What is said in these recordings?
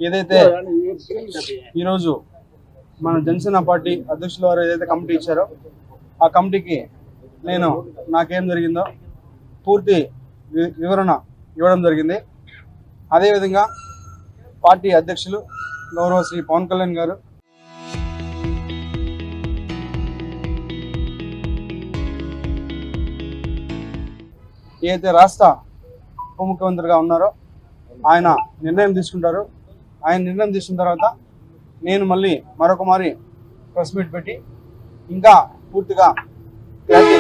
ఏదైతే ఈరోజు మన జనసేన పార్టీ అధ్యక్షుల వారు ఏదైతే కమిటీ ఇచ్చారో ఆ కమిటీకి నేను నాకేం జరిగిందో పూర్తి వివరణ ఇవ్వడం జరిగింది. అదేవిధంగా పార్టీ అధ్యక్షులు గౌరవ శ్రీ పవన్ కళ్యాణ్ గారు, ఏదైతే రాష్ట్ర ఉప ముఖ్యమంత్రిగా ఉన్నారో ఆయన నిర్ణయం తీసుకుంటారు. ఆయన నిర్ణయం తీసుకున్న తర్వాత నేను మళ్ళీ మరొక మారి ప్రెస్ మీట్ పెట్టి ఇంకా పూర్తిగా క్లారిటీ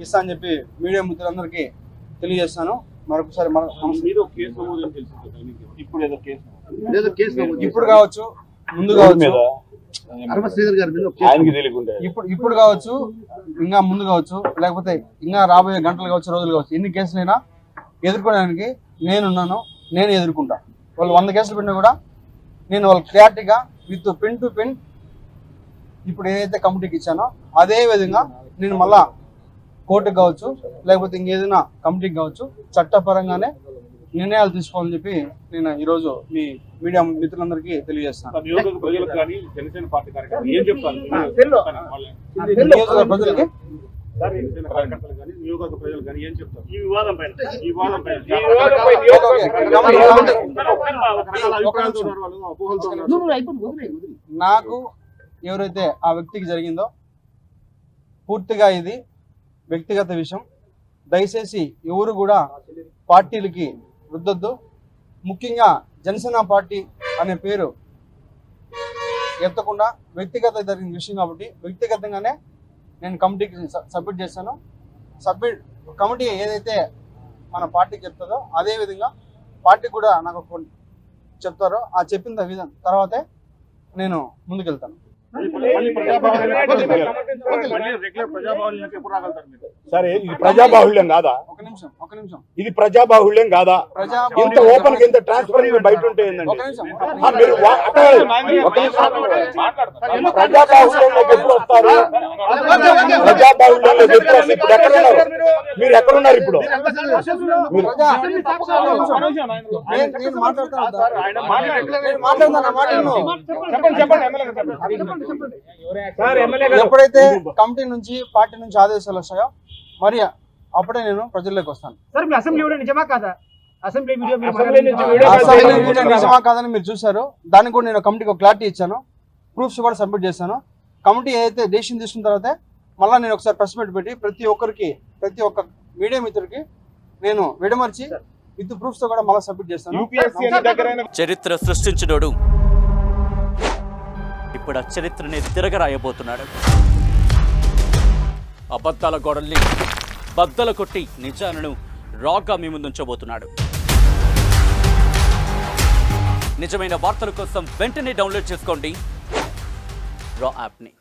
ఇస్తా అని చెప్పి మీడియా మిత్రులందరికీ తెలియజేస్తాను. మరొకసారి ఇప్పుడు కావచ్చు, ముందు కావచ్చు, ఇప్పుడు కావచ్చు, ఇంకా ముందు కావచ్చు, లేకపోతే ఇంకా రాబోయే గంటలు కావచ్చు, రోజులు కావచ్చు, ఎన్ని కేసులైనా ఎదుర్కోవడానికి నేనున్నాను. నేను ఎదుర్కొంటా. వాళ్ళు 100 కేసులు పెట్టినా కూడా నేను వాళ్ళు క్లారిటీగా విత్ పిన్ టు పిన్ ఇప్పుడు ఏదైతే కమిటీకి ఇచ్చానో అదే విధంగా నేను మళ్ళా కోర్టుకు కావచ్చు, లేకపోతే ఇంకేదైనా కమిటీకి కావచ్చు, చట్టపరంగానే నిర్ణయాలు తీసుకోవాలని చెప్పి నేను ఈరోజు మీ మీడియా మిత్రులందరికీ తెలియజేస్తాను. ప్రజలకి నాకు ఎవరైతే ఆ వ్యక్తికి జరిగిందో పూర్తిగా ఇది వ్యక్తిగత విషయం. దయచేసి ఎవరు కూడా పార్టీలకి రుద్దొద్దు. ముఖ్యంగా జనసేన పార్టీ అనే పేరు ఎత్తకుండా వ్యక్తిగత జరిగిన విషయం కాబట్టి వ్యక్తిగతంగానే నేను కమిటీకి సబ్మిట్ చేశాను. కమిటీ ఏదైతే మన పార్టీకి చెప్తుందో అదే విధంగా పార్టీ కూడా నాకు చెప్తారో ఆ చెప్పిన విధానం తర్వాతే నేను ముందుకెళ్తాను. సరే, ఇది ప్రజాబాహుళ్యం కాదా? ఒక నిమిషం ఇది ప్రజాబాహుళ్యం కాదా? ఇంత ఓపెన్ గా ఇంత ట్రాన్స్పరెంట్ బయట ఉంటే ఏందండి? ప్రజాబాహుళ్యంలోకి ఎప్పుడు వస్తారు? ప్రజాబాహుళ్యంలోకి ఎప్పుడు వస్తారు? ఇప్పుడు ఎక్కడున్నారు మీరు? ఎక్కడున్నారు ఇప్పుడు? ఎప్పుడైతే కమిటీ నుంచి పార్టీ నుంచి ఆదేశాలు వస్తాయో మరి అప్పుడే నేను ప్రజల్లోకి వస్తాను. నిజమా కాదని మీరు చూసారు. దానికి కూడా నేను కమిటీకి ఒక క్లారిటీ ఇచ్చాను, ప్రూఫ్స్ కూడా సబ్మిట్ చేశాను. కమిటీ ఏదైతే డెసిషన్ తీసుకున్న తర్వాతే మళ్ళీ నేను ఒకసారి ప్రెస్ మీట్ పెట్టి ప్రతి ఒక్క మీడియా మిత్రుడికి నేను విడమర్చి విత్ ప్రూఫ్స్ తో కూడా మళ్ళీ సబ్మిట్ చేస్తాను. చరిత్ర సృష్టించినోడు ఇప్పుడు ఆ చరిత్రని తిరగరాయబోతున్నాడు. అబద్ధాల గోడల్ని బద్దలు కొట్టి నిజాలను రాగా మీ ముందుంచబోతున్నాడు. నిజమైన వార్తల కోసం వెంటనే డౌన్లోడ్ చేసుకోండి రా యాప్ని.